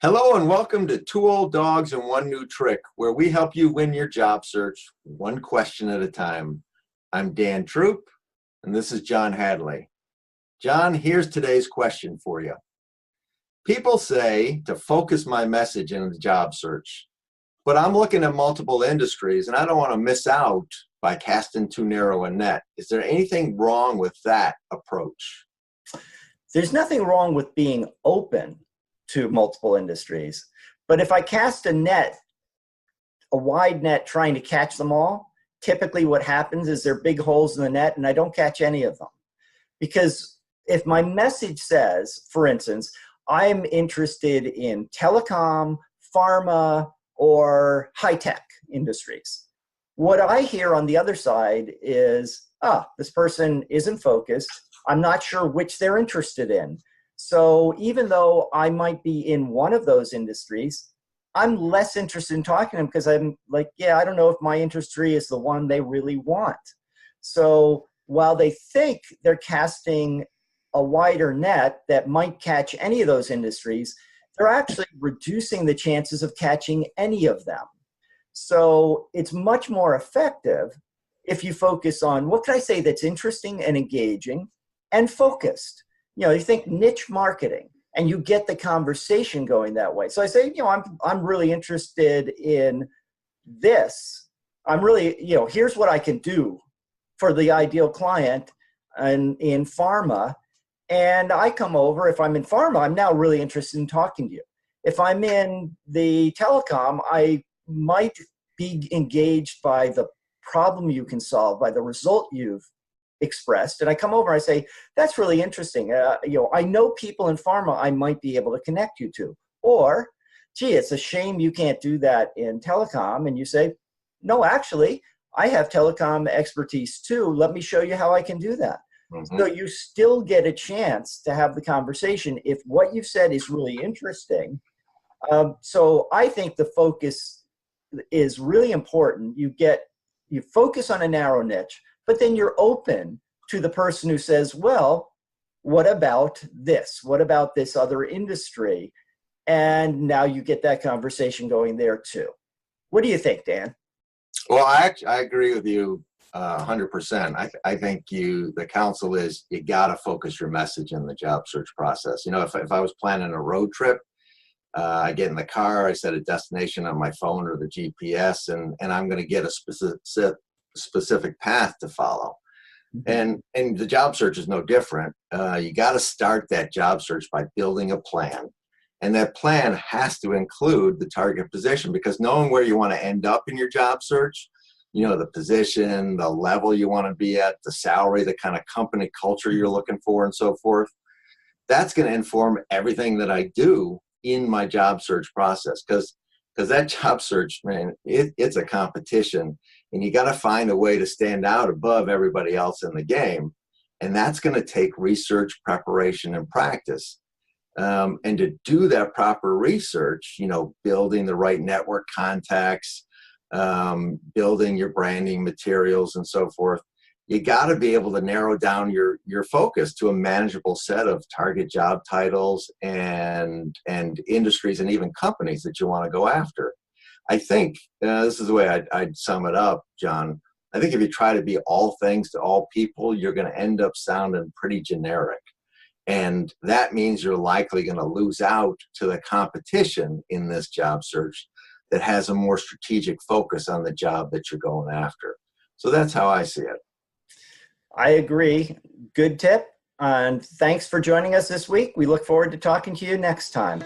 Hello and welcome to Two Old Dogs and One New Trick, where we help you win your job search one question at a time. I'm Dan Troop, and this is John Hadley. John, here's today's question for you. People say to focus my message in the job search, but I'm looking at multiple industries and I don't want to miss out by casting too narrow a net. Is there anything wrong with that approach? There's nothing wrong with being open to multiple industries. But if I cast a wide net trying to catch them all, typically what happens is there are big holes in the net and I don't catch any of them. Because if my message says, for instance, I'm interested in telecom, pharma, or high-tech industries, what I hear on the other side is, this person isn't focused. I'm not sure which they're interested in. So even though I might be in one of those industries, I'm less interested in talking to them because I'm like, I don't know if my industry is the one they really want. So while they think they're casting a wider net that might catch any of those industries, they're actually reducing the chances of catching any of them. So it's much more effective if you focus on, what can I say that's interesting and engaging and focused. You think niche marketing and you get the conversation going that way. So I say, I'm really interested in this. I'm really, here's what I can do for the ideal client and in pharma. And I come over, if I'm in pharma, I'm now really interested in talking to you. If I'm in the telecom, I might be engaged by the problem you can solve, by the result you've expressed, and I come over, I say, that's really interesting. I know people in pharma I might be able to connect you to. Or, gee, it's a shame you can't do that in telecom. And you say, no, actually, I have telecom expertise too. Let me show you how I can do that. Mm-hmm. So you still get a chance to have the conversation if what you've said is really interesting. So I think the focus is really important. You focus on a narrow niche, but then you're open to the person who says, well, what about this? What about this other industry? And now you get that conversation going there too. What do you think, Dan? Well, I agree with you 100%. I think the counsel is you got to focus your message in the job search process. If I was planning a road trip, I get in the car, I set a destination on my phone or the GPS, and I'm going to get a specific path to follow. And the job search is no different. You got to start that job search by building a plan. And that plan has to include the target position, because knowing where you want to end up in your job search, the position, the level you want to be at, the salary, the kind of company culture you're looking for, and so forth, that's going to inform everything that I do in my job search process. Because that job search, man, it's a competition. And you got to find a way to stand out above everybody else in the game. And that's going to take research, preparation, and practice. And to do that proper research, building the right network contacts, building your branding materials and so forth, you got to be able to narrow down your focus to a manageable set of target job titles and industries and even companies that you want to go after. I think this is the way I'd sum it up, John. I think if you try to be all things to all people, you're going to end up sounding pretty generic. And that means you're likely going to lose out to the competition in this job search that has a more strategic focus on the job that you're going after. So that's how I see it. I agree. Good tip. And thanks for joining us this week. We look forward to talking to you next time.